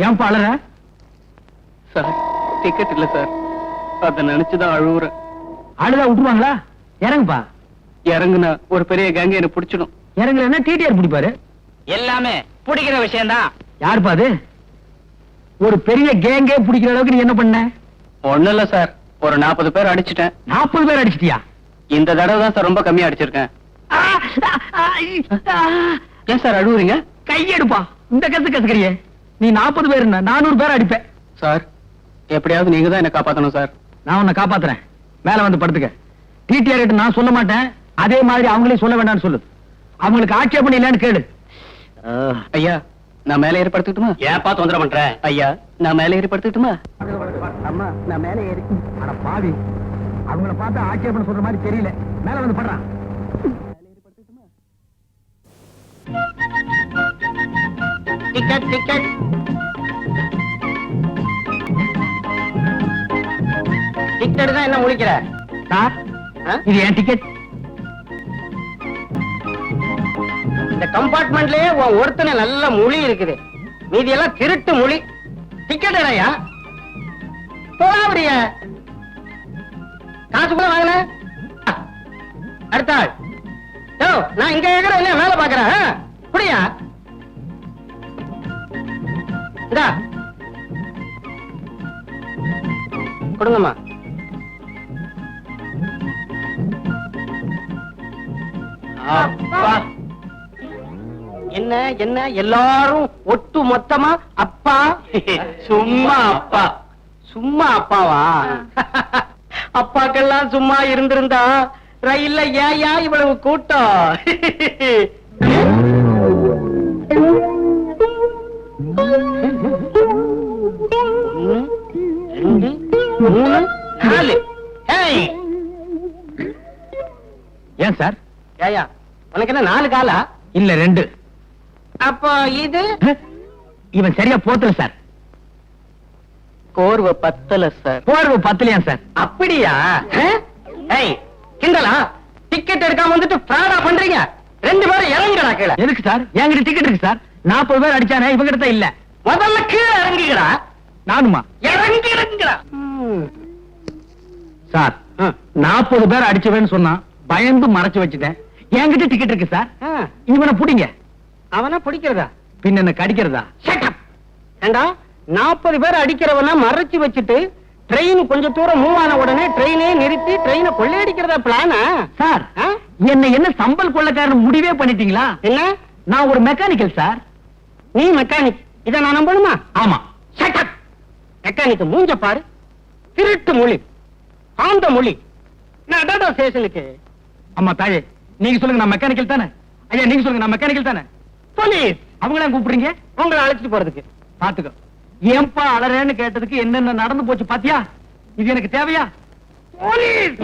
ஏன்பா அழற? Sir ticket இல்ல சார், அத நினைச்சுதான் அழுவுறேன். அழுதா விட்டுருவாங்களா? இறங்குப்பா. இறங்குனா ஒரு பெரிய கேங்க என்ன பிடிச்சிடும். இறங்குறேன்னா டிடிஆர் பிடிப்பாரு. எல்லாமே பிடிக்கிற விஷயம்தான். யாருப்பா அது? ஒரு பெரிய கேங்கே பிடிக்கிற அளவுக்கு நீ என்ன பண்ண? ஒண்ணும் இல்ல சார், ஒரு 40 பேர் அடிச்சிட்டேன். 40 பேர் அடிச்சிட்டியா? இந்த தடவை தான் சார் ரொம்ப கம்மியா அடிச்சிருக்கேன். ஏன் சார் அழுவுறீங்க? கையெடுப்பா. இந்த கசுக்கறியே நீ 40 பேர் 400 பேர் அடிப்பேன். சார் எப்படியாவது நீங்க தான் என்ன காப்பாத்தணும் சார். நான் உன்னை காப்பாத்துறேன். மேல வந்து படுத்துக்க. டிடிஆர் கிட்ட நான் சொல்ல மாட்டேன், அதே மாதிரி அவங்களே சொல்ல வேண்டாம்னு சொல்லு. அவங்களுக்கு ஆட்சேபணம் இல்லைன்னு கேளு. ஐயா நான் மேலே ஏறி படுத்துக்கிட்டுமா? ஏப்பா தொந்தரவு பண்ற? ஐயா நான் மேலே ஏறி படுத்துக்கிட்டுமா? அம்மா நான் மேலே ஏறி. அட பாவி, அவங்கள பார்த்தா ஆட்சேபணம் சொல்ற மாதிரி தெரியல. மேல வந்து படுறான். டிக்கெட் டிக்கெட் டிக்கெட் தான் என்ன முழிக்கிற? சார் இது என் டிக்கெட். இந்த கம்பார்ட்மெண்ட்லயே ஒருத்தனை நல்ல மொழி இருக்குது, மீதி எல்லாம் திருட்டு மொழி. டிக்கெட் இல்லையா? போடாபடிய காசு கூட வாங்கின. அடுத்த ஆள். நான் இங்க இருக்கிறேன், இல்லையா மேல பாக்குறேன். புரியா? இந்தா கொடுங்கம்மா. அப்பா என்ன என்ன எல்லாரும் ஒட்டு மொத்தமா அப்பா? சும்மா அப்பா. சும்மா அப்பாவா? அப்பாக்கெல்லாம் சும்மா இருந்திருந்தா ரயில்ல ஏயா இவ்வளவு கூட்டம்? ஒன்னு, 2, 3, 4. ஏன் சார்? ஏயா உனக்கு என்ன 4 காலா? இல்ல 2. அப்போ இது இவன் சரியா போத்தல சார். கோர்வை பத்தல சார். போர்வு பத்தலையா சார்? அப்படியா? கிண்டலா? டிக்கெட் எடுக்காம வந்துட்டு பிராடா பண்றீங்க. 2 பேரும் இறங்குடா கீழே. எதுக்கு சார்? என்கிட்ட டிக்கெட் இருக்கு சார். 40 பேர் அடிச்சானே, இவங்க கிட்ட இல்ல. முதல்ல கீழே இறங்குகிறா. நானுமா? இறங்குறா சார். 40 பேர் அடிச்சவன்னு சொன்னா பயந்து மறைச்சு வச்சுட்டேன். என்கிட்ட டிக்கெட் இருக்கு சார். இவனை புடிங்க. அவனா பிடிக்கிறதா? பின்ன என்ன கடிக்கிறதா? ஏண்டா 40 பேர் அடிக்கிறவனா மறைச்சு வச்சுட்டு ட்ரெயின் கொஞ்சம் தூரம் மூவ் ஆன உடனே ட்ரெயினே நிறுத்தி ட்ரெயினை கொள்ளையடிக்கிறதா பிளானா? சார் என்ன சம்பல் கொள்ளக்காரன் முடிவே பண்ணிட்டீங்களா? என்ன? நான் ஒரு மெக்கானிக்கல் சார். நீ மெக்கானிக், இதை நான் நம்பணுமா? ஆமா. மெக்கானிக் மூஞ்ச பாரு. திருட்டு மொழி, ஆந்த மொழி. நான் ஸ்டேஷனுக்கு. அம்மா தாயே, நீங்க சொல்லுங்க நான் மெக்கானிக்கல் தானே? ஐயா நீங்க சொல்லுங்க நான் மெக்கானிக்கல் தானே? போலீஸ். அவங்கள கூப்பிடுறீங்க? உங்களை அழைச்சிட்டு போறதுக்கு. பாத்துக்கோ. ஏன்பா அலறேன்னு கேட்டதுக்கு என்னென்ன நடந்து போச்சு பாத்தியா? இது எனக்கு தேவையா? போலீஸ்.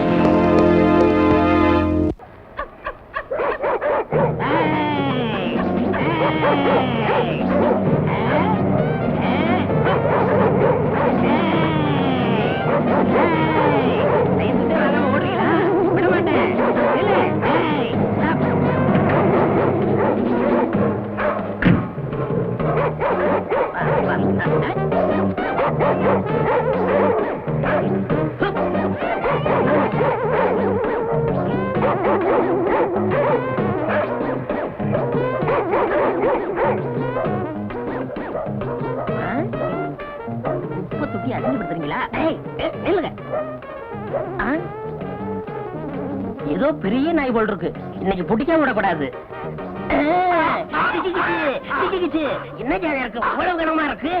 ஏதோ பெரிய நாய் போல் இருக்கு, இன்னைக்கு பிடிக்காம விடக்கூடாது. என்ன ஜாலியா இருக்கு, அவ்வளவு கனமா இருக்கு.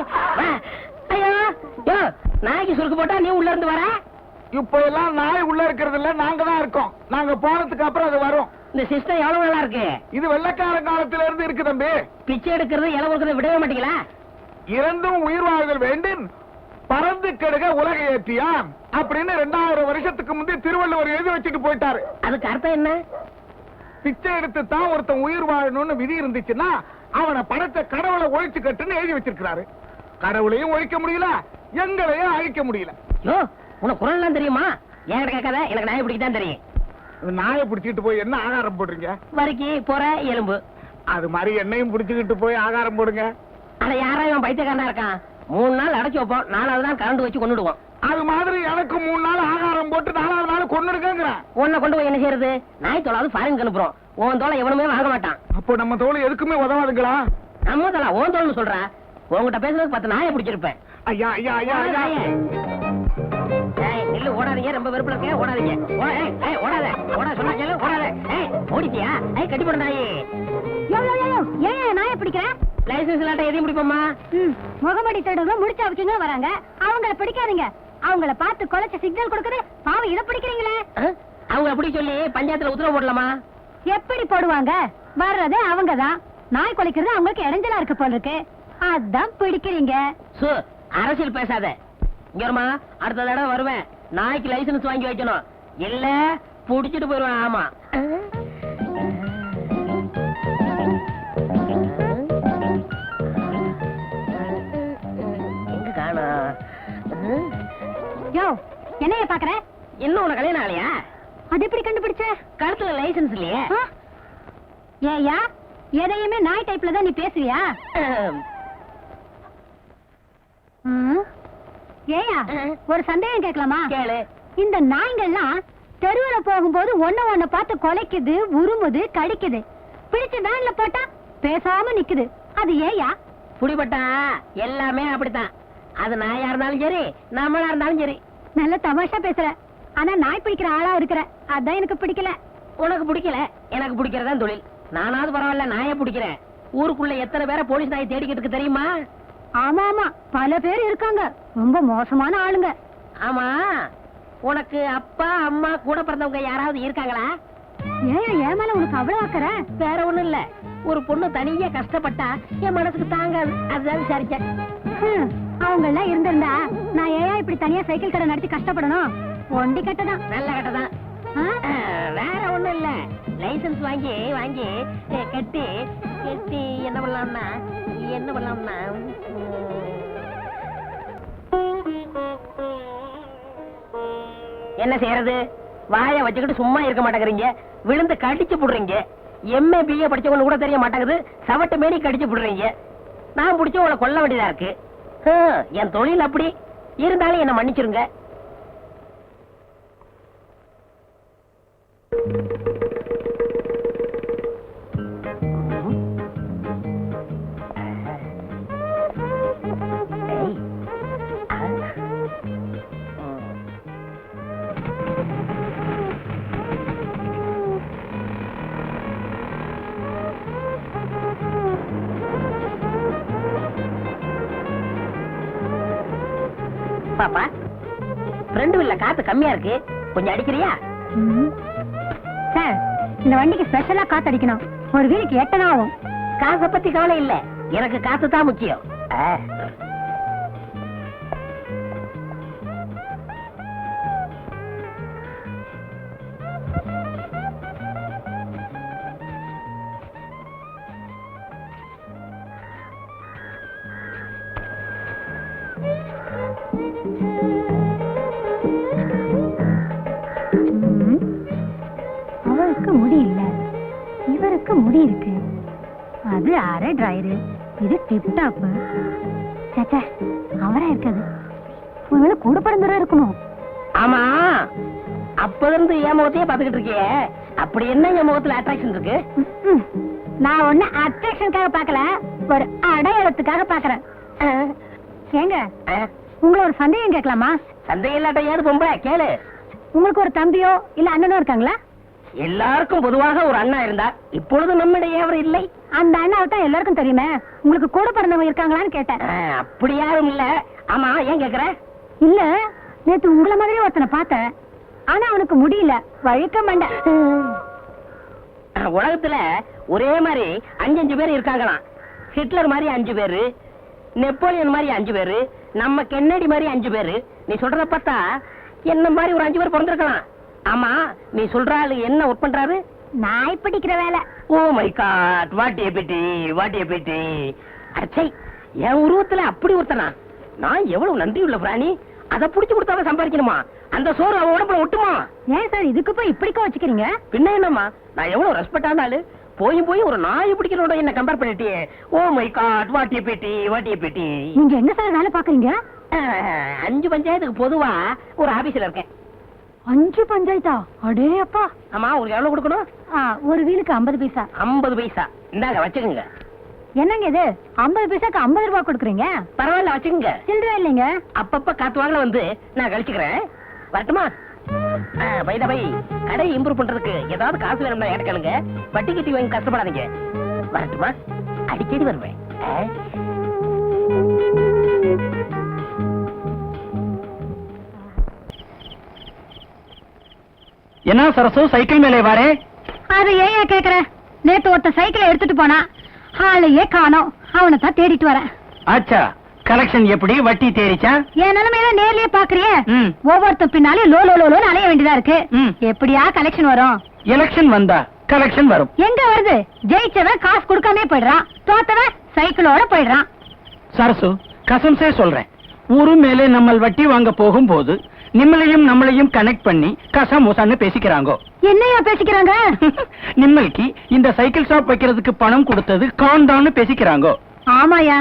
ஐயோ நாய்க்கு சுருக்கு போட்டா நீ உள்ள இருந்து வர. இப்ப எல்லாம் நாய் உள்ள இருக்கிறது இல்ல, நாங்க தான் இருக்கோம். நாங்க போனதுக்கு அப்புறம் அது வரும். இந்த சிஸ்டம் எவ்வளவு நல்லா இருக்கு. இது வெள்ளக்கார காலத்துல இருந்து இருக்கு தம்பி. பிச்சை எடுக்கிறது இலை கொடுக்கறத விடவே மாட்டீங்களா? இறந்தும் உயிர் வாழ்தல் வேண்டும், பறந்து கெடுக உலக ஏற்றியான் அப்படின்னு 2000 வருஷத்துக்கு முந்தைய திருவள்ளுவர் எழுதி வச்சுட்டு போயிட்டாரு. அதுக்கு அர்த்தம் என்ன? பிச்சை எடுத்து தான் ஒருத்தன் உயிர் வாழணும்னு விதி இருந்துச்சுன்னா அவனை படைச்ச கடவுளை ஒழிச்சு கட்டுன்னு எழுதி வச்சிருக்கிறாரு. கடவுளையும் ஒழிக்க முடியல, எங்களையும் அழிக்க முடியல. உனக்கு குரல் எல்லாம் தெரியுமா? ஏன் கேட்காத, எனக்கு நாயை பிடிக்கதான் தெரியும். நாயை பிடிச்சிட்டு போய் என்ன ஆகாரம் போடுறீங்க? வரைக்கு போற எலும்பு. அது மாதிரி என்னையும் பிடிச்சுக்கிட்டு போய் ஆகாரம் போடுங்க. அட யாரா இவன் பைத்தியக்காரனா இருக்கான்? 3 நாள் அடைச்சு வைப்போம், 4வது நாள் கரண்ட் வச்சு கொண்டுடுவோம். அது மாதிரி எனக்கு 3 நாள் ஆகாரம் போட்டு 4வது நாள் கொன்னுடுக்கங்கிறேன். உன்னை கொண்டு போய் என்ன செய்யறது? நாய் தோலாவது ஃபாரின் அனுப்புறோம். உன் தோலை எவனுமே வாங்க மாட்டான். அப்போ நம்ம தோல் எதுக்குமே உதவாதுங்களா? நம்ம தோலா உன் தோல்னு சொல்ற? உங்ககிட்ட பேசுறதுக்கு 10 நாயை பிடிச்சிருப்பேன். ஐயா ஐயா ஐயா ஐயா நில்லு, ஓடாதீங்க, ரொம்ப வெறுப்புல இருக்க, ஓடாதீங்க. ஓடாத, ஓட சொன்னா கேளு, ஓடாத. ஓடிட்டியா? கட்டி போட நாயே. ஏன் நாயை பிடிக்கிற? லைசன்ஸ் இல்லாட்ட எதையும் பிடிப்போமா? முகமடி தேடுங்க முடிச்சு அவக்கிங்க வராங்க, அவங்கள பிடிக்காதீங்க. அவங்கள பார்த்து கொலைச்ச சிக்னல் கொடுக்குது, பாவம் இதை பிடிக்கிறீங்களே. அவங்க அப்படி சொல்லி பஞ்சாயத்துல உத்தரவு போடலாமா? எப்படி போடுவாங்க? வர்றதே அவங்கதான். நாய் கொலைக்கிறது அவங்களுக்கு இடைஞ்சலா இருக்கு போல இருக்கு, அதான் பிடிக்கிறீங்க. அரசியல் பேசாத. இங்க வருமா, அடுத்த தடவை வருவேன், நாய்க்கு லைசன்ஸ் வாங்கி வைக்கணும், இல்ல புடிச்சிட்டு போயிருவேன். ஆமா, எங்க காணோம்? யோ, என்னைய பாக்குற? இன்னும் உனக்கு கல்யாணம் ஆகலையா? அது எப்படி கண்டுபிடிச்ச? கழுத்துல லைசன்ஸ் இல்லையே. ஏயா, எதையுமே நாய் டைப்ல தான் நீ பேசுவியா? ஏயா, ஒரு சந்தேகம் கேட்கலாமா? கேளு. இந்த நாய்கள்லாம் தெருவுல போகும்போது ஒண்ணு பார்த்து கொலைக்குது, உருமுது, கடிக்குது. பிடிச்சு வேன்ல போட்டா பேசாம நிக்குது, அது ஏயா? புடிபட்டா எல்லாமே அப்படித்தான். அது நாயா இருந்தாலும் சரி, நம்மளா இருந்தாலும் சரி. நல்ல தமாஷா பேசுற, ஆனா நாய் பிடிக்கிற ஆளா இருக்கிற, அதான் எனக்கு பிடிக்கல. உனக்கு பிடிக்கல, எனக்கு பிடிக்கிறதான் தொழில். நானாவது பரவாயில்ல, நாயை பிடிக்கிறேன். ஊருக்குள்ள எத்தனை பேரை போலீஸ் நாயை தேடிக்கிட்டு இருக்கு தெரியுமா? ஆமா ஆமா, பல பேர் இருக்காங்க, ரொம்ப மோசமான ஆளுங்க. ஆமா, உனக்கு அப்பா அம்மா கூட பிறந்தவங்க யாராவது இருக்காங்களா? ஏன் ஏன் மேல உனக்கு அவ்வளவு ஆக்கற? வேற ஒண்ணும் இல்ல, ஒரு பொண்ணு தனியா கஷ்டப்பட்டா என் மனசுக்கு தாங்காது, அதுதான் விசாரிச்சேன். அவங்க எல்லாம் இருந்திருந்தா நான் ஏன் இப்படி தனியா சைக்கிள் கடை நடத்தி கஷ்டப்படணும்? ஒண்டி கட்டதான். நல்ல கட்டதான். வேற ஒண்ணும் இல்ல, லைசன்ஸ் வாங்கி வாங்கி கட்டி கட்டி என்ன பண்ணலாம்னா என்ன செய்யறது? வாயை வச்சுக்கிட்டு சும்மா இருக்க மாட்டேங்கிறீங்க, விழுந்து கடிச்சு புடுறீங்க. எம்ஏ பிஏ படிச்சவங்க கூட தெரிய மாட்டேங்குது, சவட்டு மேனி கடிச்சு புடுறீங்க. நான் பிடிச்ச உங்களை கொல்ல வேண்டியதா இருக்கு. என் தொழில் அப்படி இருந்தாலும் என்ன மன்னிச்சிருங்க. பாப்பா, ஃப்ரெண்டு வீல்ல காத்து கம்மியா இருக்கு, கொஞ்சம் அடிக்கிறியா? சார், இந்த வண்டிக்கு ஸ்பெஷலா காத்து அடிக்கணும், ஒரு வீலுக்கு 8 ஆகும். காசை பத்தி கவலை இல்ல, எனக்கு காத்து தான் முக்கியம். அவருக்கு முடி இல்ல, இவருக்கு முடி இருக்கு. அது அரை டிரைரு, இது டிப் டாப். சேச்சே, அவரா இருக்காது, ஒருவேளை கூட பிறந்தவரா இருக்குமோ? ஆமா, அப்ப இருந்து என் முகத்தையே பாத்துக்கிட்டு இருக்கியே, அப்படி என்ன என் முகத்துல அட்ராக்ஷன் இருக்கு? நான் ஒண்ணு அட்ராக்ஷனுக்காக பாக்கல, ஒரு அடையாளத்துக்காக பாக்குறேன். ஏங்க, உங்களை ஒரு சந்தேகம் கேட்கலாமா? சந்தேகம் இல்லாட்ட ஏது பொம்பளை, கேளு. உங்களுக்கு ஒரு தம்பியோ இல்ல அண்ணனோ இருக்காங்களா? எல்லாருக்கும் பொதுவாக ஒரு அண்ணா இருந்தா, இப்பொழுது நம்மிடையே அவர் இல்லை. அந்த அண்ணாவை தான் எல்லாருக்கும் தெரியுமே, உங்களுக்கு கூட பிறந்தவங்க இருக்காங்களான்னு கேட்டேன். அப்படி யாரும் இல்ல. ஆமா, ஏன் கேக்குற? இல்ல, நேத்து உங்களை மாதிரியே ஒருத்தனை பார்த்தேன், ஆனா அவனுக்கு முடியல, வழுக்க மாட்டேன். உலகத்துல ஒரே மாதிரி 5 பேர் இருக்காங்களாம். ஹிட்லர் மாதிரி 5 பேரு, நெப்போலியன் மாதிரி 5 பேரு, நம்ம கென்னடி மாதிரி 5 பேரு. நீ சொல்றத பார்த்தா என்ன மாதிரி ஒரு 5 பேர் பிறந்திருக்கலாம். ஆமா, நீ சொல்ற ஆளு என்ன ஒர்க் பண்றாரு? நாய் பிடிக்கிற வேலை. Oh my god, what a pity, what a pity. அச்சை, என் உருவத்துல அப்படி ஒருத்தனா? நான் எவ்வளவு நன்றி உள்ள பிராணி, அதை புடிச்சு கொடுத்தாதான் சம்பாதிக்கணுமா? அந்த சோறு அவன் உடம்புல ஒட்டுமா? ஏன் சார் இதுக்கு போய் இப்படிக்கோ வச்சுக்கிறீங்க? பின்ன என்னம்மா, நான் எவ்வளவு ரெஸ்பெக்டான ஆளு, போய் ஒரு நாய் பிடிக்கிறோட என்ன கம்பேர் பண்ணிட்டியே. ஓ மை காட், வாட்டிய பேட்டி. நீங்க என்ன சார் வேலை பாக்குறீங்க? 5 பஞ்சாயத்துக்கு பொதுவா ஒரு ஆபீஸ்ல இருக்கேன். 5 பஞ்சாயத்தா? அடே அப்பா. ஆமா, உங்களுக்கு எவ்வளவு கொடுக்கணும்? ஒரு வீலுக்கு 50 பைசா. 50 பைசா இந்தாங்க, வச்சுக்கோங்க. என்னங்க இது 50 பைசாக்கு 50 ரூபாய் கொடுக்குறீங்க? பரவாயில்ல, வச்சுக்கோங்க. சில்லறை இல்லைங்க. அப்பப்ப காத்து வாங்கல வந்து நான் கழிச்சுக்கிறேன். வரட்டுமா? பை கடை இம்ப்ரூவ் பண்றதுக்கு ஏதாவது காசு வேணும்னா என்கிட்ட கேளுங்க. வட்டி கட்டி வாங்கி கஷ்டப்படாதீங்க. வரட்டுமா? அடிக்கடி வருவேன். என்ன சரசு சைக்கிள் மேலே வாரே? அது ஏன் கேக்குற? நேத்து ஒருத்த சைக்கிளை எடுத்துட்டு போனா, ஆளையே காணோம். அவனை தான் தேடிட்டு வரேன். ஆச்சா, கலெக்ஷன் எப்படி? வட்டி தேறிச்சா? என் நிலைமையில நேர்லயே பாக்குறியே. ம். ஒவ்வொருத்த பின்னாலே லோலோலோன்னு அலைய வேண்டியதா இருக்கு. ம். எப்படியா கலெக்ஷன் வரும்? எலெக்ஷன் வந்தா கலெக்ஷன் வரும். எங்க வருது? ஜெயிச்சவன் காசு கொடுக்காம போயிடுறான், தோத்தவன் சைக்கிளோட போயிடுறான். சரசு, கசம்சே சொல்றேன், ஊரு மேலே நம்ம வட்டி வாங்க போகும்போது நம்மளையும் கனெக்ட் பண்ணி கசமுசான்னு பேசிக்கிறாங்க. என்னையா பேசிக்கிறாங்க? நிம்மளுக்கு இந்த சைக்கிள் ஷாப் வைக்கிறதுக்கு பணம் கொடுத்தது காண்டான்னு பேசிக்கிறாங்க. ஆமாயா,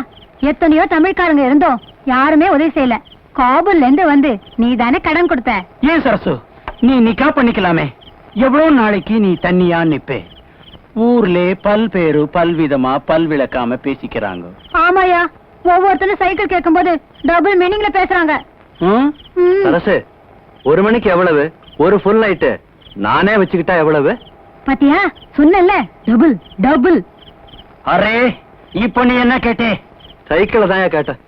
எத்தனையோ தமிழ்காரங்க இருந்தோம், யாருமே உதவி செய்யல. காபூல்ல இருந்து வந்து நீ தானே கடன் கொடுத்த. ஏன் சரசு, நீ நிக்கா பண்ணிக்கலாமே. எவ்வளவு நாளைக்கு நீ தண்ணியா நிப்பே? ஊர்ல பல்பேரு பல்விதமா பல்விளக்காம பேசிக்கிறாங்க. ஆமாயா, ஒவ்வொருத்தரும் சைக்கிள் கேட்கும்போது டபுள் மீனிங்ல பேசுறாங்க. ம்? ம். அரசு 1 மணிக்கு எவ்வளவு? ஒரு ஃபுல் நைட்டு நானே வச்சுக்கிட்டா எவ்வளவு? பாத்தியா, சொன்னல டபுள் டபுள். அரே, இப்ப நீ என்ன கேட்டே? சைக்கிள் தான் கேட்டேன்.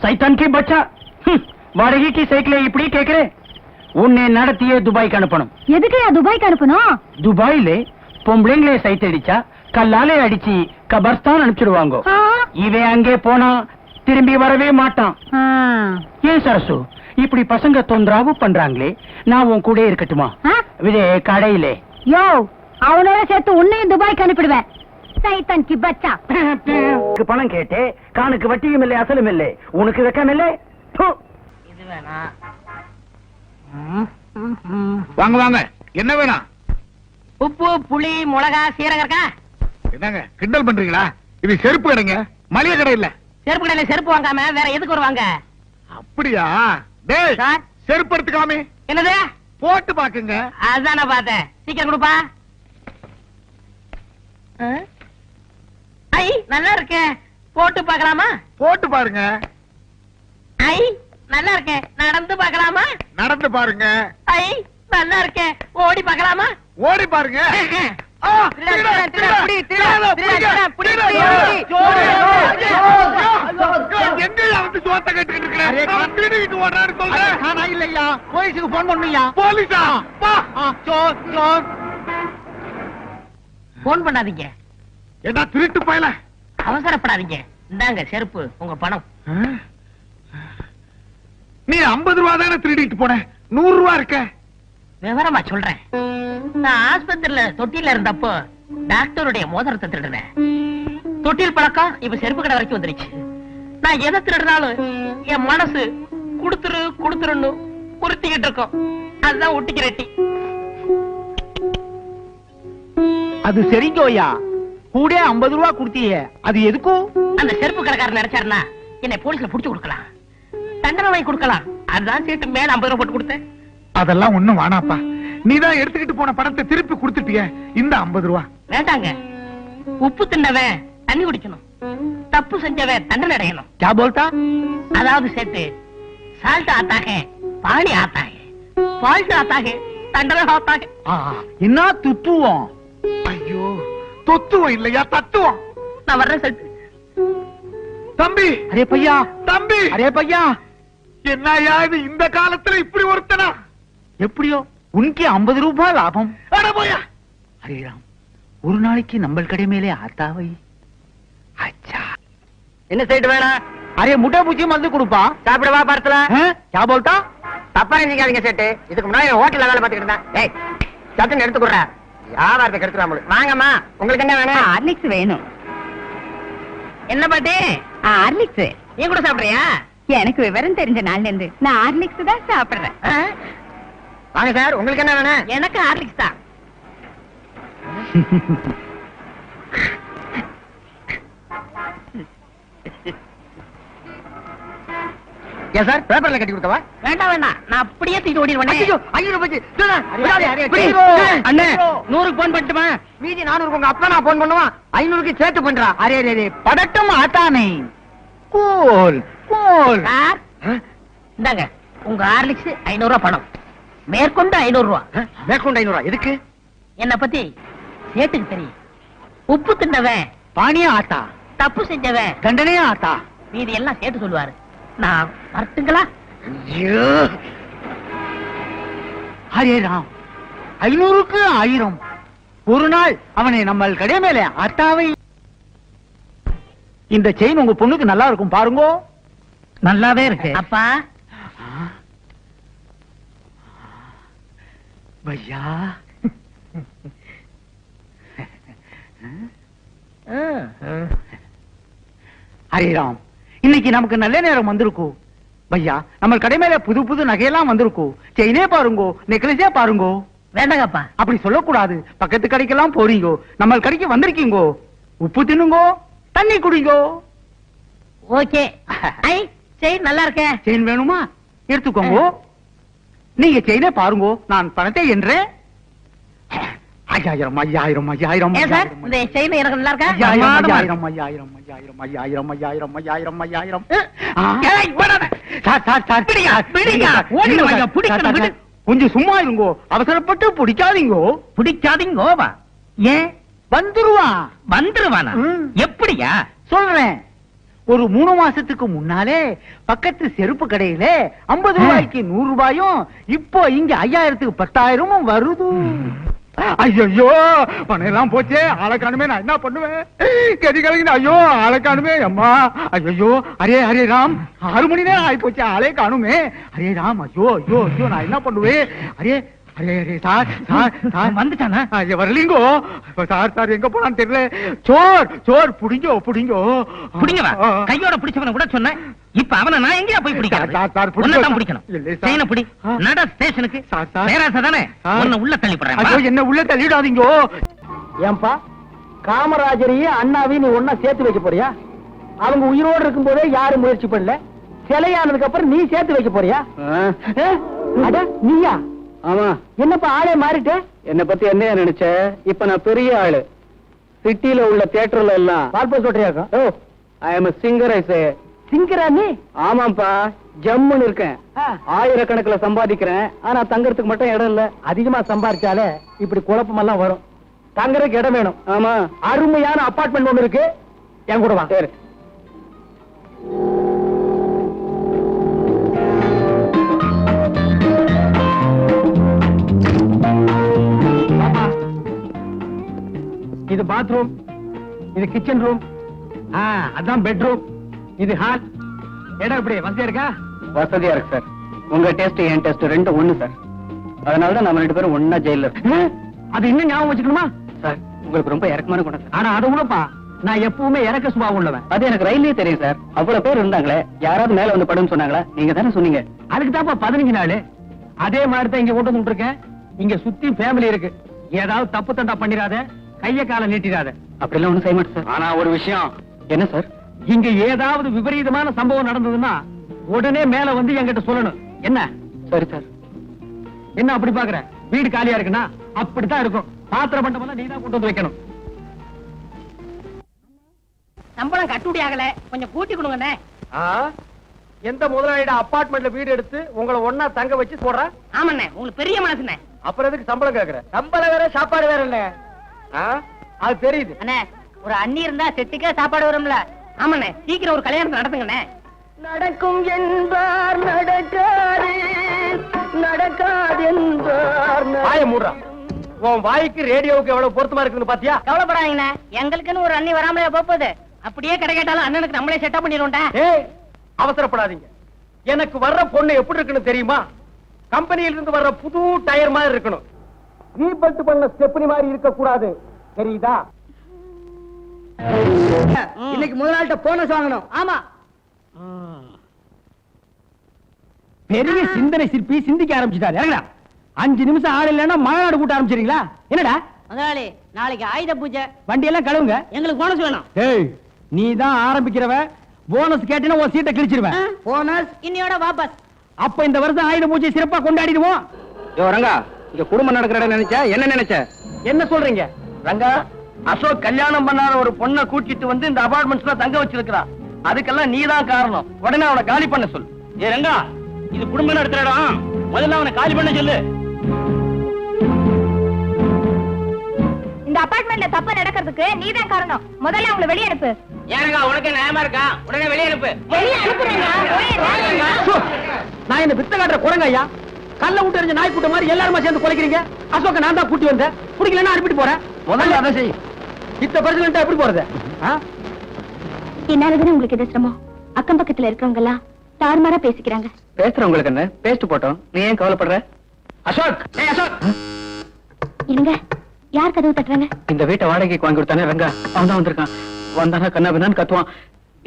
சைத்தான் கி பச்சா, வாடகைக்கு சைக்கிளை இப்படி கேக்குறே? உன்னை நடத்தியே துபாய்க்கு அனுப்பணும். எதுக்குயா துபாய்க்கு அனுப்பணும்? துபாயில பொம்பளைங்களே சைத்தடிச்சா கல்லாலே அடிச்சு கபர்ஸ்தான் அனுப்பிச்சிடுவாங்க. ஆ? இவன் அங்கே போனா திரும்பி வரவே மாட்டான். ஆ. ஏன் சரசு, இப்படி பசங்க தொந்தரவு பண்றாங்களே, நான் உன் கூட இருக்கட்டுமா? ஆ? இதே கடையிலே யோ, அவனோட சேர்த்து உன்னையும் துபாய்க்கு அனுப்பிடுவேன். சைத்தான் கி பச்சா. பணம் கேட்டே, காணுக்கு வட்டியும் இல்லை அசலும் இல்லை, உனக்கு வெக்கம் இல்லை. இது வேணா. வாங்க வாங்க, என்ன வேணும்? உப்பு, புளி, மிளகா, சீரகம் இருக்கா? என்னங்க கிண்டல் பண்றீங்களா? இது செருப்பு கடைங்க, மளிகை கடை இல்ல. செருப்பு கடையில செருப்பு வாங்காம வேற எதுக்கு வருவாங்க? அப்படியா? டேய், சார். செருப்பு எடுத்துக்காமே என்னது? போட்டு பாக்குங்க. அதான் நான் பார்த்தேன். சீக்கிரம் கொடுப்பா. ஐ, நல்லா இருக்கே. போட்டு பார்க்கலாமா? போட்டு பாருங்க. ஐ, நல்லா இருக்கே. நடந்து பார்க்கலாமா? நடந்து பாருங்க. ஐ, நல்லா இருக்கே. ஓடி பார்க்கலாமா? ஓடி பாருங்க. ஆ, திருட, திருட, திருட, திருட, புடி, திருட, திருட, திருட, புடிங்க. திருட, புடி, திருட, புடி, திருட. எங்கயா வந்து சோத்த கட்டிக்கிட்டு இருக்கிற? அவன் திருடிக்கிட்டு ஓடுறான்னு சொல்றேன். நான் இல்லையா, போலீஸுக்கு போன் பண்ணுயா. போலீஸா? பா. போன் பண்ணாதீங்க, என்ன திருட்டு பயல? அவசரப்படாதீங்க. இந்தாங்க செருப்பு, உங்க பணம். நீ 50 ரூபா தானே திருடிட்டு போன, 100 ரூபா இருக்க. விவரமா சொல்றேன். நான் ஆஸ்பத்திரியில தொட்டில இருந்தப்போ டாக்டருடைய மோதிரத்தை திருடுறேன். தொட்டில் பழக்கம் இப்ப செருப்பு கடை வரைக்கும் வந்துருச்சு. நான் எதை திருடுனாலும் என் மனசு குடுத்துருன்னு உறுத்திக்கிட்டு இருக்கோம். அதுதான் ஒட்டிக்கிறட்டி. அது சரிங்கோயா, கூட 50 ரூபா கொடுத்தீங்க, அது எதுக்கும்? அந்த செருப்பு கடைக்காரன் நினைச்சாருன்னா என்னை போலீஸ்ல புடிச்சு கொடுக்கலாம், தண்டனை வாங்கி கொடுக்கலாம். அதுதான் சீட்டு மேல 50 ரூபா போட்டு கொடுத்தேன். அதெல்லாம் ஒண்ணும் வேணாப்பா, நீதான் எடுத்துக்கிட்டு போன பணத்தை திருப்பி கொடுத்துட்டிய. இந்த 50 ரூபா வேண்டாங்க. உப்பு தின்னவன் தண்ணி குடிக்கணும், தப்பு செஞ்சவன் தண்டனை அடையணும். क्या बोलता? அதாவது சேர்த்து சால்ட் ஆத்தாக பாணி ஆத்தாக, ஃபால்ட் ஆத்தாக தண்டனை ஆத்தாக. என்ன துத்துவோம்? ஐயோ, தொத்துவம் இல்லையா, தத்துவம். நான் வர்றேன் செல்ட்டு. தம்பி, அரே பையா, தம்பி, அரே பையா, என்னையா இது இந்த காலத்துல இப்படி ஒருத்தனா? எப்படியோ உனக்கு 50 ரூபாய் லாபம். அட போயா. அரே ராம், ஒரு நாளைக்கு நம்ம கடை மேலே ஆத்தாவை. அச்சா, என்ன சைட்டு வேணாம்? அரே முட்டை பூச்சி மருந்து கொடுப்பா. சாப்பிடவா பார்த்தல? क्या बोलता? தப்பா நினைக்காதீங்க சேட்டு. இதுக்கு முன்னாடி ஹோட்டல்ல வேலை பார்த்துக்கிட்டு இருந்தேன். ஏய், சட்டுன்னு எடுத்து கொடுறா. வியாபாரத்தை கெடுத்துறாம. வாங்கம்மா, உங்களுக்கு என்ன வேணும்? ஹார்லிக்ஸ் வேணும். என்ன பாட்டி? ஹார்லிக்ஸ். நீ கூட சாப்பிடுறியா? எனக்கு விவரம் தெரிஞ்ச நாள்ல இருந்து நான் ஹார்லிக்ஸ் தான் சாப்பிடுறேன். வாங்க சார், உங்களுக்கு என்ன வேணும்? எனக்கு ஹார்லிக்ஸ் தான். ஏன் சார் பேப்பர்ல கட்டி கொடுக்கவா? வேண்டாம் வேண்டாம், நான் அப்படியே தூக்கிட்டு ஓடிடுவேன். ஐயோ, ஐயோ போச்சு. பிடி. அண்ணே 100க்கு போன் பண்ணட்டுமா? மீதி 400 உங்க அப்பா நான் போன் பண்ணுவான். 500க்கு சேர்த்து பண்றா. அரே அரே படட்டும் ஆட்டானே. Cool cool. சார் இந்தாங்க உங்க ஹார்லிக்ஸ் 500 ரூபாய் பணம், மேற்கொண்டு 500 ரூபாய். மேற்கொண்டு 500 எதுக்கு? என்ன பத்தி சேட்டுக்கு தெரியும். உப்பு தின்னவன் பானியா ஆட்டா, தப்பு செஞ்சவன் தண்டனையா ஆட்டா. மீதி எல்லாம் சேர்த்து சொல்லுவாரு. நான் வரட்டுங்களா? ஐயோ ஹரே ராம், 500க்கு 1000. ஒரு நாள் அவனை நம்ம கடை மேல அத்தாவை. இந்த செயின் உங்க பொண்ணுக்கு நல்லா இருக்கும் பாருங்க. நல்லாவே இருக்கு அப்பா. பையா ஹரிராம், இன்னைக்கு நமக்கு நல்ல நேரம் வந்திருக்கும் பையா. நம்ம கடை மேல புது புது நகையெல்லாம் வந்திருக்கும். செயினே பாருங்கோ, நெக்லஸே பாருங்கோ. வேண்டாங்கப்பா. அப்படி சொல்லக்கூடாது. பக்கத்து கடைக்கெல்லாம் போறீங்கோ, நம்ம கடைக்கு வந்திருக்கீங்கோ. உப்பு தின்னுங்கோ, தண்ணி குடிங்கோ. ஓகே. ஐ செயின் நல்லா இருக்கே. செயின் வேணுமா? எடுத்துக்கோங்க. நீங்க செயினே பாருங்கோ, நான் பணத்தை என்றேன். 5000 5000 5000. ஏன் சார் இந்த செயின் எனக்கு நல்லா இருக்கா? 5000 5000 5000 5000 5000 5000. ஏய், ஓடாத. சார் பிடிங்க, பிடிங்க. ஓடிடுங்க ஐயா, பிடிக்கணும், விடு. கொஞ்சம் சும்மா இருங்கோ, அவசரப்பட்டு பிடிக்காதீங்கோ. பிடிக்காதீங்கோவா? ஏன் வந்துருவான். வந்துருவானா? எப்படியா? சொல்றேன். ஒரு 3 மாசத்துக்கு முன்னாலே பக்கத்து செருப்பு கடையில 50 ரூபாய்க்கு 100 ரூபாயும், இப்போ இங்க 5000க்கு 10,000 வருது. ஐயோ பணம் எல்லாம் போச்சே, ஆளை காணுமே, நான் என்ன பண்ணுவேன்? கதி கலங்கின. ஐயோ ஆளை காணுமே அம்மா. ஐயோ அரே அரே ராம், 6 மணி நேரம் ஆகி போச்சு, ஆளே காணுமே. அரே ராம், ஐயோ ஐயோ ஐயோ, நான் என்ன பண்ணுவேன்? Array array array sir sir sir வந்துட்டானா? வரலீங்கோ சார். சார் எங்க போனான்னு தெரியல. சோர் சோர் புடிங்கோ புடிங்கோ. பிடிங்கவா? கையோட பிடிச்சவன கூட சொன்னேன். இப்ப அவனை நான் எங்கயா போய் பிடிக்கிறது? சார், சார், பிடிங்க. உன்னை தான் பிடிக்கணும். இல்லை, சார். செயினை பிடி. நட ஸ்டேஷனுக்கு. Sir, sir. பேராசை தானே? சார். உன்னை உள்ள தள்ளி போடுறேன். ஐயோ என்ன உள்ள தள்ளிடாதீங்கோ. ஏன்பா காமராஜரையும் அண்ணாவையும் நீ ஒன்னா சேர்த்து வைக்க போறியா? அவங்க உயிரோடு இருக்கும் போதே யாரும் முயற்சி பண்ணல, சிலையானதுக்கு அப்புறம் நீ சேர்த்து வைக்க போறியா? அட நீயா? ஆமா, என்னப்பா ஆளே மாறிட்ட? என்ன பத்தி என்ன நினைச்ச? இப்ப நான் பெரிய ஆளு. சிட்டில உள்ள தியேட்டர்ல எல்லாம் பால்போ சொல்றியாக்கா? ஓ, ஐ அம் சிங்கர். ஐ சே. சிங்கரா நீ? ஆமாப்பா, ஜம்முன்னு இருக்கேன். ஆ. 1000கணக்கில் சம்பாதிக்கிறேன். ஆனா தங்கறதுக்கு மட்டும் இடம் இல்ல. அதிகமா சம்பாரிச்சாலே இப்படி குழப்பமெல்லாம் வரும். தங்கறதுக்கு இடம் வேணும். ஆமா, அருமையான அபார்ட்மெண்ட் ஒண்ணு இருக்கு, என் கூட வா. சரி. இது பாத்ரூம், இது கிச்சன் ரூம், அதான் பெட்ரூம், இது ஹால். இடம் எப்படி வசதியா இருக்கா? வசதியா இருக்கு சார். உங்க டெஸ்ட் என் டெஸ்ட் ரெண்டும் ஒண்ணு சார். அதனாலதான் நம்ம 2 பேரும் ஒன்னா ஜெயில இருக்கோம். அது இன்னும் ஞாபகம் வச்சுக்கணுமா? சார் உங்களுக்கு ரொம்ப இறக்கமான குணம் சார். ஆனா அது உனப்பா, நான் எப்பவுமே இறக்க சுபாவம் உள்ளவன். அது எனக்கு ரயிலே தெரியும் சார். அவ்வளவு பேர் இருந்தாங்களே, யாராவது மேல வந்து படுன்னு சொன்னாங்களா? நீங்க தானே சொன்னீங்க. அதுக்கு தான்ப்பா 15 நாள். அதே மாதிரி தான் இங்க கொண்டு வந்து இருக்கேன். இங்க சுத்தி ஃபேமிலி இருக்கு. ஏதாவது தப்பு தண்டா பண்ணிராத, கைய கால நீட்டிராத. அப்படிலாம் ஒண்ணும் செய்ய மாட்டேன் சார். ஆனா ஒரு விஷயம், என்ன சார்? இங்க ஏதாவது விபரீதமான சம்பவம் நடந்ததுன்னா உடனே மேல வந்து என்கிட்ட சொல்லணும். என்ன? சரி சார். என்ன அப்படி பாக்குற? வீடு காலியா இருக்குன்னா அப்படித்தான் இருக்கும். பாத்திர பண்டமெல்லாம் நீ தான் கொண்டு வந்து வைக்கணும். சம்பளம் கட்டுப்படி ஆகல, கொஞ்சம் கூட்டி கொடுங்கண்ணே. எந்த முதலாளிட அபார்ட்மெண்ட்ல வீடு எடுத்து உங்களை ஒன்னா தங்க வச்சு போடுற? ஆமாண்ணே, உங்களுக்கு பெரிய மனசுண்ணே. அப்புறம் எதுக்கு சம்பளம் கேக்குற? சம்பளம் வேற சாப்பாடு வேற இல்ல. அது தெரியுது. அண்ணே, ஒரு அண்ணி இருந்தா செட்டுக்கே சாப்பாடு வரும்ல. ஆமாண்ணே, சீக்கிரம் ஒரு கல்யாணத்தை நடத்துங்கண்ணே. நடக்கும் என்பார் நடக்காது, நடக்காது என்பார். வாய மூடுறா. உன் வாய்க்கு ரேடியோவுக்கு எவ்வளவு பொருத்தமா இருக்குன்னு பாத்தியா? கவலைப்படாதீங்கண்ணே, எங்களுக்குன்னு ஒரு அண்ணி வராமலே போகுது. அப்படியே கடை கேட்டாலும் அண்ணனுக்கு நம்மளே செட்டப் பண்ணிடுவோம்டா. ஏய், அவசரப்படாதீங்க. எனக்கு வர்ற பொண்ணு எப்படி இருக்குன்னு தெரியுமா? கம்பெனியில இருந்து வர்ற புது டயர் மாதிரி இருக்கணும். ரீபல்ட் பண்ண ஸ்டெப்னி மாதிரி இருக்க கூடாது, தெரியுதா? இன்னைக்கு முதலாளிட்ட போனஸ் வாங்கணும். ஆமா, பெரிய சிந்தனை சிற்பி சிந்திக்க ஆரம்பிச்சுட்டாரு. இறங்கடா. 5 நிமிஷம் ஆள் இல்லைன்னா மாநாடு கூட்ட ஆரம்பிச்சிருங்களா? என்னடா முதலாளி, நாளைக்கு ஆயுத பூஜை, வண்டி எல்லாம் கழுவுங்க. எங்களுக்கு போனஸ் வேணும். ஏய், நீ தான் ஆரம்பிக்கிறவ. போனஸ் கேட்டினா உன் சீட்டை கிழிச்சிருவேன். போனஸ் இன்னையோட வாபஸ். அப்ப இந்த வருஷம் ஆயுத பூஜை சிறப்பா கொண்டாடிடுவோம். யோ ரங்கா, இங்க குடும்பம் நடக்கிற இடம் நினைச்ச என்ன நினைச்ச? என்ன சொல்றீங்க? ரங்கா, அசோக் கல்யாணம் பண்ணாத ஒரு பொண்ணை கூட்டிட்டு வந்து இந்த அபார்ட்மெண்ட்ஸ்ல தங்க வச்சிருக்கான். அதுக்கெல்லாம் நீதான் காரணம். உடனே அவனை காலி பண்ண சொல்லு. ஏ ரங்கா, இது குடும்பம் நடத்துற இடம். முதல்ல அவனை காலி பண்ண சொல்லு. இந்த அபார்ட்மெண்ட்ல தப்பு நடக்கிறதுக்கு நீதான் காரணம். முதல்ல அவங்களை வெளியே அனுப்பு. ஏங்க உனக்கு நியாயமா இருக்கா? உடனே வெளியே அனுப்பு. வெளியே அனுப்புறேங்க. நான் இந்த வித்த காட்டுற குரங்க ஐயா. கல்ல விட்டு எறிஞ்ச நாய் கூட்ட மாதிரி எல்லாருமா சேர்ந்து குலைக்கிறீங்க. அசோக்க நான் தான் கூட்டி வந்தேன். பிடிக்கலன்னா அனுப்பிட்டு போறேன். முதல்ல அதை செய். இத்த பிரசிடென்ட்டா எப்படி போறது? என்னாலதானே உங்களுக்கு இது சிரமம். அக்கம் பக்கத்துல இருக்கவங்க எல்லாம் தாறுமாறா பேசிக்கிறாங்க. பேசுறவங்களுக்கு என்ன? பேசிட்டு போட்டோம். நீ ஏன் கவலைப்படுற? அசோக், ஏய் அசோக். இருங்க, யார் கதவு தட்டுறாங்க? இந்த வீட்டை வாடகைக்கு வாங்கி கொடுத்தானே ரங்கா, அவன் தான் வந்திருக்கான். வந்தானா கண்ணா பின்னான்னு கத்துவான்.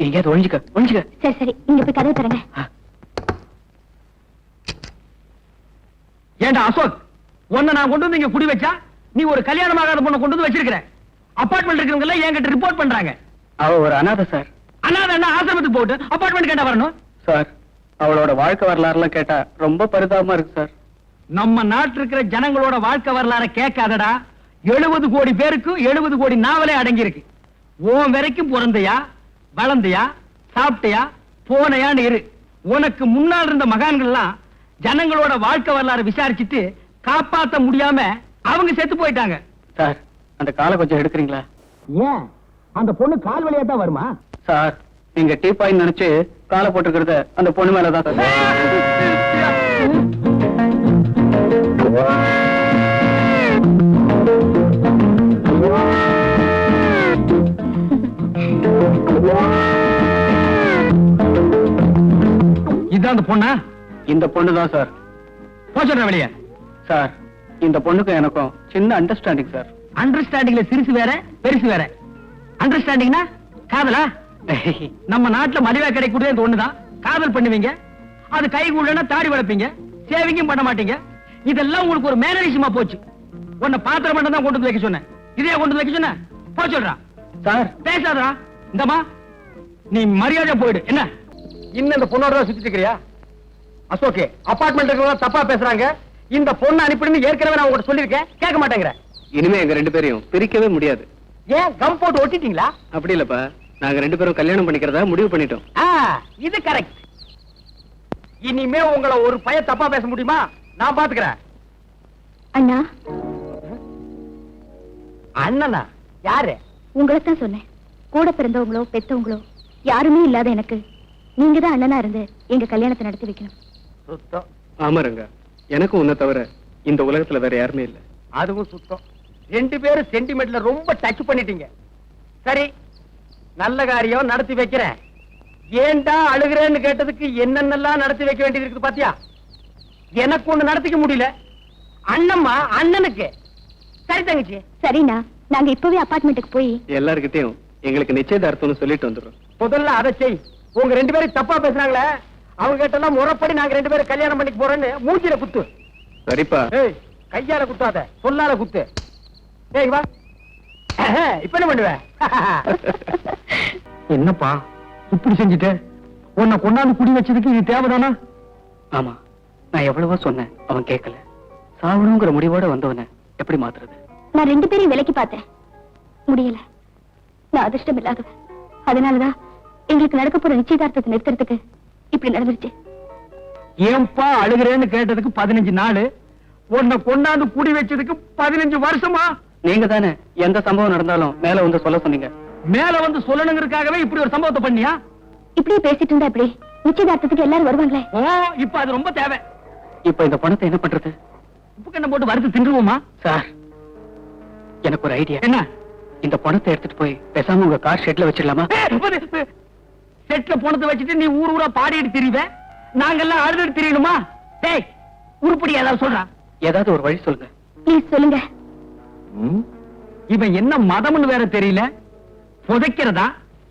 எங்கேயாவது ஒழிஞ்சுக்க. சரி சரி, இங்க போய் கதவு தரங்க. ஏண்டா அசோக், உன்னை நான் கொண்டு வந்து இங்க குடி வச்சா நீ ஒரு கல்யாணம் ஆகாத பொண்ணை கொண்டு வந்து வச்சிருக்கிற. அபார்ட்மெண்ட் இருக்கிறவங்க எல்லாம் என்கிட்ட ரிப்போர்ட் பண்றாங்க. அவ ஒரு அனாதை சார். அனாதை என்ன ஆசிரமத்துக்கு போட்டு அபார்ட்மெண்ட் கேட்டா வரணும் சார்? அவளோட வாழ்க்கை வரலாறுலாம் கேட்டா ரொம்ப பரிதாபமா இருக்கு சார். நம்ம நாட்டில் இருக்கிற ஜனங்களோட வாழ்க்கை வரலாற கேட்காதடா. 70 கோடி பேருக்கு 70 கோடி நாவலே அடங்கி இருக்கு. உன் வரைக்கும் பிறந்தையா, வளர்ந்தையா, சாப்பிட்டையா, போனையான்னு இரு. உனக்கு முன்னால் இருந்த மகான்கள்லாம் ஜனங்களோட வாழ்க்கை வரலாறு விசாரிச்சுட்டு காப்பாத்த முடியாம அவங்க செத்து போயிட்டாங்க. சார், அந்த காலை கொஞ்சம் எடுக்கிறீங்களா? ஏன் அந்த பொண்ணு கால் வழியா தான் வருமா? சார், நீங்க டீ பாயிண்ட் நினைச்சு காலை போட்டுக்கிறத அந்த பொண்ணு மேலதான் சார். இதான் அந்த பொண்ணா? இந்த பொண்ணு தான் சார். போச்சுற வெளியே. சார், இந்த பொண்ணுக்கும் எனக்கும் சின்ன அண்டர்ஸ்டாண்டிங் சார். அண்டர்ஸ்டாண்டிங்ல சிறுசு வேற பெருசு வேற. அண்டர்ஸ்டாண்டிங்னா காதலா? நம்ம நாட்டுல மலிவா கிடைக்கூடிய இந்த ஒண்ணுதான். காதல் பண்ணுவீங்க, அது கை கூடனா தாடி வளர்ப்பீங்க, சேவிங்கும் பண்ண மாட்டீங்க. இதெல்லாம் உங்களுக்கு ஒரு மேனரிசமா போச்சு. உன்னை பாத்திரம் மட்டும் தான் கொண்டு வந்து வைக்க சொன்னேன். இதே கொண்டு வந்து வைக்க சொன்ன போச்சுடுறா. சார், பேசாதடா. இந்தமா நீ மரியாதை போயிடு. என்ன இன்னும் இந்த பொண்ணோட சுத்திட்டு இருக்கிறியா? அசோகே, அபார்ட்மெண்ட் இருக்கிறவங்க தப்பா பேசுறாங்க. இந்த பொண்ணு அனுப்பிடுன்னு ஏற்கனவே நான் உங்ககிட்ட சொல்லியிருக்கேன். கேட்க மாட்டேங்கிற. இனிமே எங்க ரெண்டு பேரையும் பிரிக்கவே முடியாது. ஏன் கம் போட்டு ஒட்டிட்டீங்களா? அப்படி இல்லப்பா, நாங்க ரெண்டு பேரும் கல்யாணம் பண்ணிக்கிறதா முடிவு பண்ணிட்டோம். இது கரெக்ட். இனிமே உங்களை ஒரு பைய தப்பா பேச முடியுமா? நான் பாத்துக்கிறேன். அண்ணா. அண்ணனா? யாரு? உங்களைத்தான் சொன்னேன். கூட பிறந்தவங்களோ பெத்தவங்களோ யாருமே இல்லாத எனக்கு நீங்க தான் அண்ணனா இருந்து எங்க கல்யாணத்தை நடத்தி வைக்கணும். சுத்தம். ஆமாருங்க, எனக்கும் உன்னை தவிர இந்த உலகத்துல வேற யாருமே இல்ல. அதுவும் சுத்தம். ரெண்டு பேரும் சென்டிமெண்ட்ல ரொம்ப டச் பண்ணிட்டீங்க. சரி, நல்ல காரியம் நடத்தி வைக்கிறேன். ஏன்டா அழுகிறேன்னு கேட்டதுக்கு என்னென்னலாம் நடத்தி வைக்க வேண்டியது இருக்குது பாத்தியா? எனக்கு ஒண்ணு நடத்திக்க முடியல. அண்ணம்மா அண்ணனுக்கு. சரி தங்கச்சி. சரிண்ணா, நாங்க இப்பவே அபார்ட்மெண்ட்டுக்கு போய் எல்லார்கிட்டயும் எங்களுக்கு நிச்சயதார்த்தம்னு சொல்லிட்டு வந்துடுறோம். முதல்ல அதை செய். உங்க ரெண்டு பேரும் தப்பா பேசுறாங்களே, அவங்க கிட்ட முறைப்படி நாங்க ரெண்டு பேரும் கல்யாணம் பண்ணிக்க போறோன்னு மூஞ்சில குத்து. சரிப்பா. ஏய், கையால குத்தாத, சொல்லால குத்து. ஏய் வா. இப்ப என்ன பண்ணுவ? என்னப்பா இப்படி செஞ்சுட்டு உன்னை கொண்டாந்து குடி வச்சதுக்கு இது தேவைதானா? ஆமா, நான் எவ்வளவோ சொன்னேன், அவன் கேட்கல. சாவணுங்கிற முடிவோட வந்தவன எப்படி மாத்துறது? நான் ரெண்டு பேரையும் விலைக்கு பார்த்தேன், முடியல. நான் அதிர்ஷ்டம் இல்லாதவன். அதனாலதான் எங்களுக்கு நடக்க போற நிச்சயதார்த்தத்தை நிறுத்துறதுக்கு இப்படி நடந்துருச்சு. ஏன்பா அழுகிறேன்னு கேட்டதுக்கு 15 நாள், உன்னை கொண்டாந்து குடி வச்சதுக்கு 15 வருஷமா? நீங்க தானே எந்த சம்பவம் நடந்தாலும் மேல வந்து சொல்ல சொன்னீங்க. மேல வந்து சொல்லணுங்கிறதுக்காகவே இப்படி ஒரு சம்பவத்தை பண்ணியா? இப்படியே பேசிட்டு இருந்தா எப்படி? நிச்சயதார்த்தத்துக்கு எல்லாரும் வருவாங்களே. ஓ, இப்ப அது ரொம்ப தேவை. இப்ப இந்த பணத்தை என்ன பண்றது? உப்பு கண்ணை போட்டு வறுத்து தின்றுவோமா? சார், எனக்கு ஒரு ஐடியா. என்ன? இந்த பணத்தை எடுத்துட்டு போய் பேசாம உங்க கார் ஷெட்ல வச்சிடலாமா? செட்ல பணத்தை வச்சுட்டு நீ ஊர் ஊரா பாடிட்டு திரிவ, நாங்கெல்லாம் அழுதுட்டு திரியணுமா? டேய், உருப்படி ஏதாவது சொல்றா. ஏதாவது ஒரு வழி சொல்லுங்க. ப்ளீஸ் சொல்லுங்க. இவன் என்ன மதம்னு வேற தெரியல. புதைக்கிறதா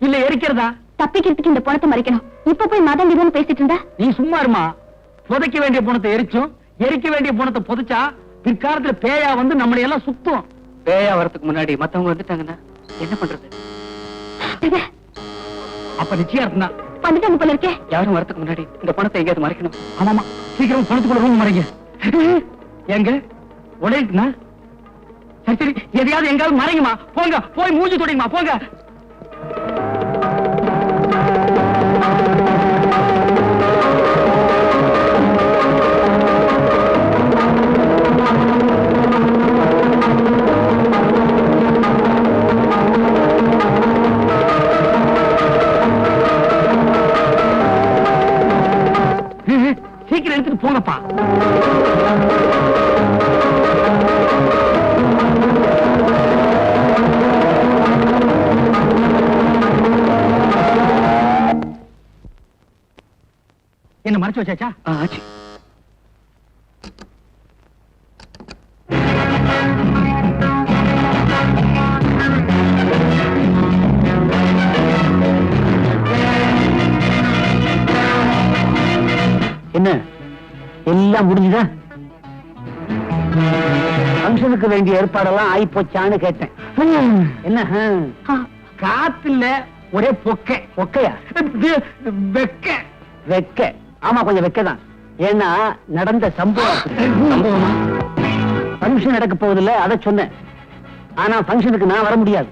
இல்ல எரிக்கிறதா? தப்பிக்கிறதுக்கு இந்த பணத்தை மறைக்கணும். இப்ப போய் மதம் இதுன்னு பேசிட்டு இருந்தா? நீ சும்மா இருமா. புதைக்க வேண்டிய பணத்தை எரிச்சும் எரிக்க வேண்டிய பணத்தை புதைச்சா பிற்காலத்துல பேயா வந்து நம்மளை எல்லாம் சுத்தும். பேயா வரதுக்கு முன்னாடி மத்தவங்க வந்துட்டாங்கன்னா என்ன பண்றது? அப்ப நிச்சயம் தான். வந்துட்டாங்க போல இருக்கே. யாரும் வரதுக்கு முன்னாடி இந்த பணத்தை எங்கேயாவது மறைக்கணும். ஆமாமா, சீக்கிரம் பணத்துக்குள்ள ரூம் மறைங்க. எங்க உடையுதுண்ணா? சரி சரி, எதையாவது எங்காவது மறைங்கம்மா. போங்க, போய் மூஞ்சி தொடங்குமா, போங்க. சீக்கிரம் எடுத்துட்டு போங்கப்பா. என்ன மறைச்சு வச்சாச்சா? ஆச்சு. என்ன எல்லாம் முடிஞ்சுதா? ஃபங்க்ஷனுக்கு வேண்டிய ஏற்பாடெல்லாம் ஆயி போச்சான்னு கேட்டேன். என்ன காத்து இல்ல, ஒரே பொக்கை. பொக்கையா? வெக்க. வெக்க. ஆமா, கொஞ்சம் வெக்கதான். ஏன்னா நடந்த சம்பவம். ஃபங்க்ஷன் நடக்க போவதில்லை, அதை சொன்னேன். ஆனா ஃபங்க்ஷனுக்கு நான் வர முடியாது.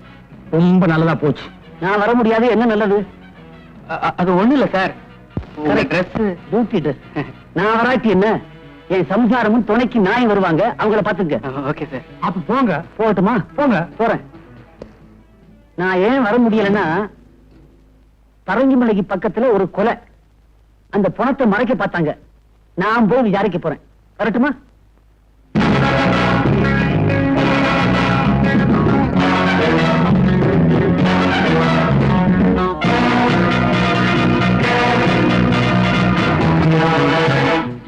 ரொம்ப நல்லதா போச்சு. நான் வர முடியாது. என்ன நல்லது? அது ஒண்ணு இல்ல சார், டியூட்டி ட்ரெஸ். நான் வராட்டி என்ன, என் சம்சாரமும் துணைக்கு நாய் வருவாங்க, அவங்கள பாத்துங்க. Okay sir. அப்ப போங்க. போகட்டுமா? போங்க. போறேன். நான் ஏன் வர முடியலன்னா, பரங்கிமலைக்கு பக்கத்துல ஒரு கொலை. அந்த பணத்தை மறைக்க பார்த்தாங்க. நான் போய் விசாரிக்க போறேன். வரட்டுமா?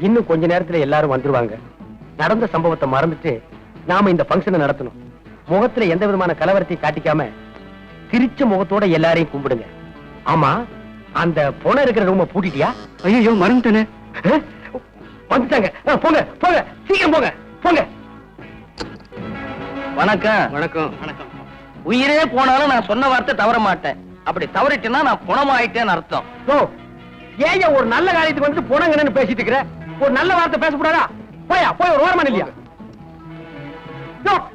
இன்னும் கொஞ்ச நேரத்துல எல்லாரும் வந்துருவாங்க. நடந்த சம்பவத்தை மறந்துட்டு நாம இந்த ஃபங்க்ஷனை நடத்தணும். முகத்துல எந்த விதமான கலவரத்தையும் காட்டிக்காம சிரிச்ச முகத்தோட எல்லாரையும் கும்பிடுங்க. ஆமா, அந்த பொணம் இருக்கிற ரூம பூட்டிட்டியா? ஐயோ, மறந்துட்டேனே. வந்துட்டாங்க. போங்க போங்க, சீக்கிரம் போங்க போங்க. வணக்கம். வணக்கம். வணக்கம். உயிரே போனாலும் நான் சொன்ன வார்த்தை தவற மாட்டேன். அப்படி தவறிட்டேன்னா நான் குணமாயிட்டேன்னு அர்த்தம். ஏன் ஒரு நல்ல காரியத்துக்கு வந்து போனங்கன்னு பேசிட்டு இருக்கிற? ஒரு நல்ல வார்த்தை பேசக்கூடாதா? போயா, போய் ஒரு ஓரமான இல்லையா?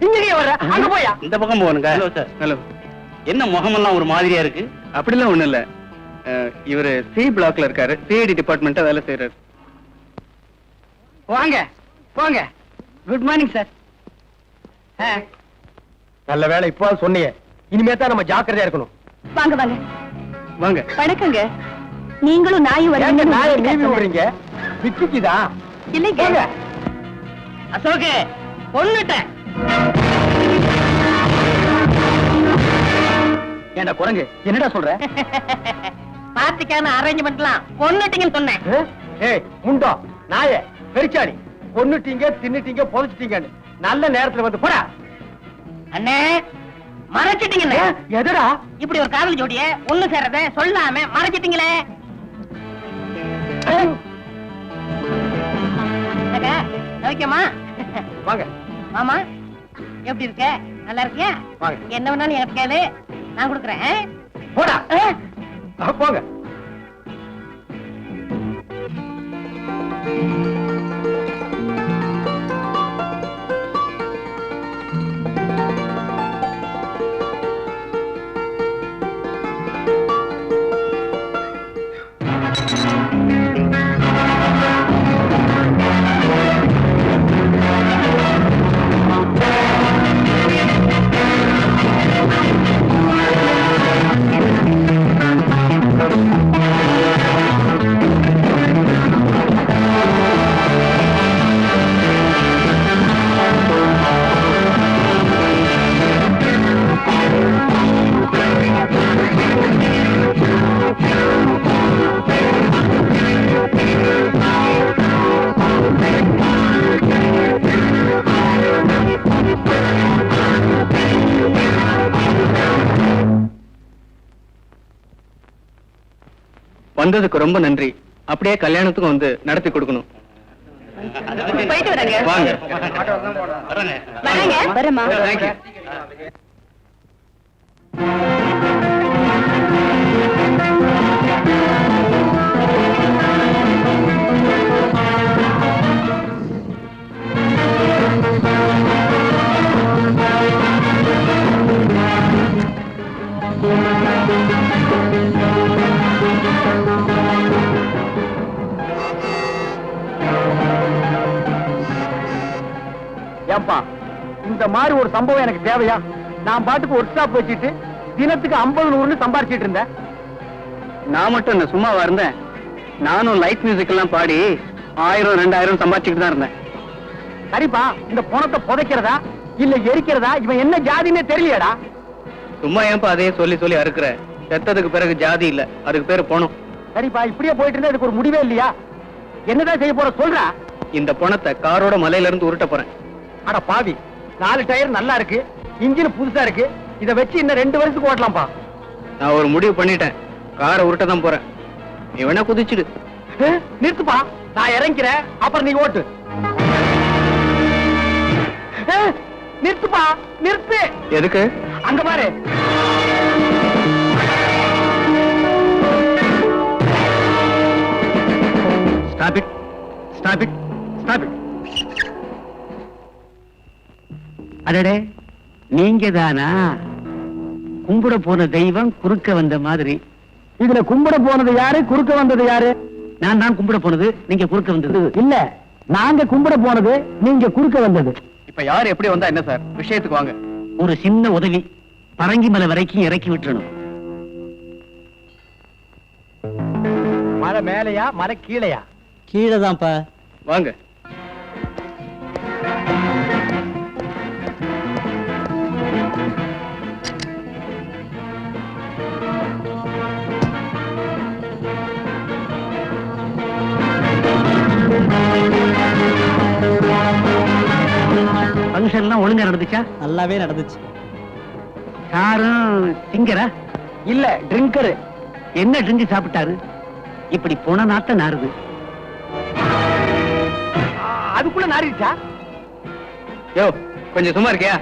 இங்கே வர்ற, அங்க போயா. இந்த பக்கம் போகணுங்க. Hello sir. ஹலோ. என்ன முகமெல்லாம் ஒரு மாதிரியா இருக்கு? அப்படிலாம் ஒண்ணு இல்ல. இவரு சி பிளாக்ல இருக்காரு, சிஐடி டிபார்ட்மெண்ட் வேலை செய்யறாரு. வாங்க போங்க. Good morning sir. நல்ல வேலை இப்போ சொன்னீங்க. இனிமே தான் நம்ம ஜாக்கிரதையா இருக்கணும். வாங்க வாங்க வாங்க. வணக்கங்க. நீங்களும் நாயும் ஏங்க நாயை நீவி வரீங்க? விடுறீங்க? பிச்சுக்குதா? இல்லைங்க. அசோக்கு கொன்னுட்டேன். ஏண்டா குரங்கு, என்னடா சொல்ற? பார்ட்டிக்கான அரேஞ்ச்மெண்ட்லாம் கொன்னுட்டீங்கன்னு சொன்னேன். ஏய் முண்டோ, நாயே, பெருச்சாடி, கொன்னுட்டீங்க, தின்னுட்டீங்க, புதைச்சிட்டீங்கன்னு நல்ல நேரத்துல வந்து போடா. அண்ணே, மறைச்சிட்டீங்கண்ணே. எதுடா? இப்படி ஒரு காதல் ஜோடிய ஒண்ணு சேர்றத சொல்லாம மறைச்சிட்டீங்களே. ஓகேமா? வாங்க மாமா, எப்படி இருக்க? நல்லா இருக்கியா? வாங்க. என்ன வேணாலும் எனக்கு கேளு, நான் கொடுக்குறேன். போடா. போங்க. வந்ததுக்கு ரொம்ப நன்றி. அப்படியே கல்யாணத்துக்கும் வந்து நடத்தி கொடுக்கணும். போயிட்டு வரேங்க. வாங்க. வரேங்க. வரேம்மா. Thank you. ஏன்பா இந்த மாதிரி ஒரு சம்பவம் எனக்கு தேவையா? நான் பாட்டுக்கு ஒர்க் ஷாப் வச்சுட்டு தினத்துக்கு 50-100 சம்பாரிச்சிட்டு இருந்தேன். நான் மட்டும் என்ன சும்மாவா இருந்தேன்? நானும் லைட் மியூசிக் எல்லாம் பாடி 1000-2000 சம்பாதிச்சுட்டு தான் இருந்தேன். சரிப்பா, இந்த பணத்தை புதைக்கிறதா இல்ல எரிக்கிறதா இவன் என்ன ஜாதின்னே தெரியலடா. சும்மா ஏன்பா அதையே சொல்லி சொல்லி அறுக்குற? செத்ததுக்கு பிறகு ஜாதி இல்ல, அதுக்கு பேரு பணம். சரிப்பா, இப்படியே போயிட்டு இருந்தா இதுக்கு ஒரு முடிவே இல்லையா? என்னதான் செய்ய போற சொல்றா? இந்த பணத்தை காரோட மலையில இருந்து உருட்ட போறேன். அட பாவி, 4 டயர் நல்லா இருக்கு, இன்ஜின் புதுசா இருக்கு, இத வச்சு இன்னும் 2 வருஷத்துக்கு ஓட்டலாம்பா. நான் ஒரு முடிவு பண்ணிட்டேன், காரை உருட்ட தான் போறேன். நீ வேணா குதிச்சுடு. நிறுத்துப்பா, நான் இறங்கிறேன், அப்புறம் நீ ஓட்டு. நிறுத்துப்பா, நிறுத்து. எதுக்கு? அங்க பாரு. Stop it. Stop it. Stop it. அடடே, நீங்க தானா? கும்பிட போன தெய்வம் குறுக்க வந்த மாதிரி. இதுல கும்பிட போனது யாரு, குறுக்க வந்தது யாரு? நான் தான் கும்பிட போனது, நீங்க குறுக்க வந்தது. இல்ல, நாங்க கும்பிட போனது, நீங்க குறுக்க வந்தது. இப்ப யாரு எப்படி வந்தா என்ன சார்? விஷயத்துக்கு வாங்க. ஒரு சின்ன உதவி, பரங்கிமலை வரைக்கும் இறக்கி விட்டுறணும். மலை மேலையா, மலை கீழையா? கீழே தான்ப்பா. வாங்க. ஃபங்க்ஷன் எல்லாம் ஒழுங்கா நடந்துச்சா? நல்லாவே நடந்துச்சு. யாரும் சிங்கரா? இல்ல, ட்ரிங்கரு. என்ன ட்ரிங்க் சாப்பிட்டாரு? இப்படி போன நாத்த நாறுது. அதுக்குள்ள நாரிடுச்சா? யோ, கொஞ்சம் சும்மா இருக்கியா?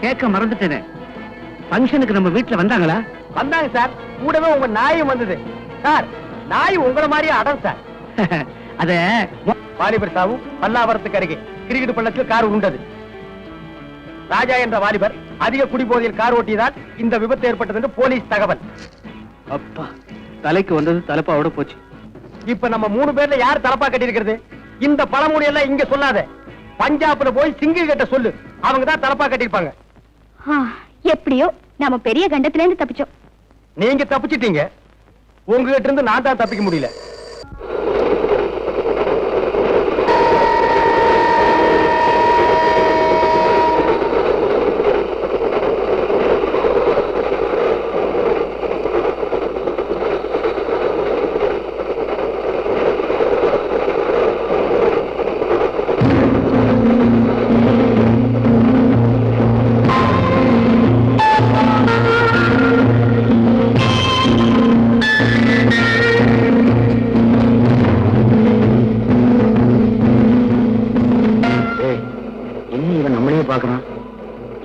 கேட்க மறந்துட்டேனே, ஃபங்க்ஷனுக்கு நம்ம வீட்டுல வந்தாங்களா? வந்தாங்க சார், கூடவே உங்க நாயும் வந்தது. சார், நாய் உங்கள மாதிரியே அடம் சார். அத வாலிபர் சாவு பல்லாவரத்துக்கு அருகே கிரிக்கெட் பள்ளத்தில் கார் உண்டது. ராஜா என்ற வாலிபர் அதிக குடிபோதையில் கார் ஓட்டியதால் இந்த விபத்து ஏற்பட்டது என்று போலீஸ் தகவல். அப்பா, தலைக்கு வந்தது தலைப்பாவோட போச்சு. இப்ப நம்ம 3 பேர்ல யார் தலப்பா கட்டி இருக்கிறது? இந்த பழமொழி எல்லாம் இங்க சொல்லாத, பஞ்சாப்ல போய் சிங்கிள் கிட்ட சொல்லு, அவங்க தான் தலப்பா கட்டிருப்பாங்க. எப்படியோ நம்ம பெரிய கண்டத்துல இருந்து தப்பிச்சோம். நீங்க தப்பிச்சிட்டீங்க, உங்ககிட்ட இருந்து நான் தான் தப்பிக்க முடியல.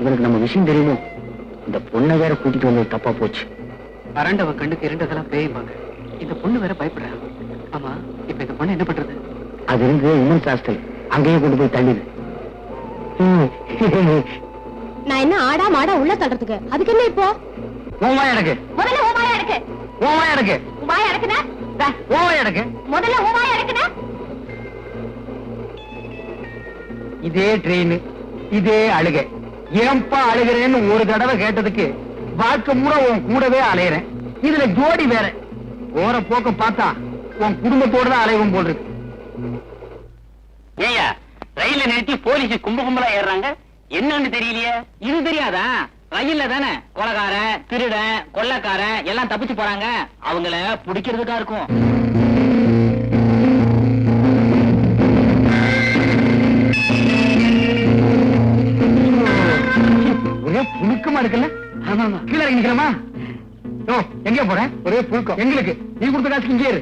இவனுக்கு நம்ம விஷயம் தெரியுமோ? இந்த பொண்ணை வேற கூட்டிட்டு வந்து தப்பா போச்சு. அரண்டவ கண்ணுக்கு இரண்டதெல்லாம் பேய்பாங்க. இந்த பொண்ணு வேற பயப்படுறா. ஆமா, இப்ப இந்த பொண்ணு என்ன பண்றது? அது இருந்து உமன்ஸ் ஹாஸ்டல், அங்கேயே கொண்டு போய் தள்ளிடு. நான் என்ன ஆடா மாடா உள்ள தள்ளுறதுக்கு? அதுக்கு என்ன இப்போ? ஓமா எனக்கு முதல்ல ஓமாயா இருக்கு. ஓமா எனக்கு வாயா இருக்குனா? ஓமா எனக்கு முதல்ல ஓமாயா இருக்குனா? இதே ட்ரெயின், இதே அழுகை. ஏன்பா அழுகிறேன்னு ஒரு தடவை கேட்டதுக்கு வாழ்க்கை பூரா உன் கூடவே அலையிறேன். இதுல ஜோடி வேற. போற போக்க பார்த்தா உன் குடும்பத்தோட தான் அலைவும் போல் இருக்கு. ஏயா, ரயில நிறுத்தி போலீஸ் கும்பலா ஏறாங்க, என்னன்னு தெரியலையே. இது தெரியாதா? ரயில்ல தானே கொலைகார, திருடன், கொள்ளக்கார எல்லாம் தப்பிச்சு போறாங்க. அவங்கள பிடிக்கிறதுக்கா இருக்கும். ஒரே புழுக்கமா இருக்குல்ல? கீழே நிக்கிறமா? எங்க போற? ஒரே புழுக்கம் எங்களுக்கு. நீ கொடுத்த காசுக்கு இங்கே இரு.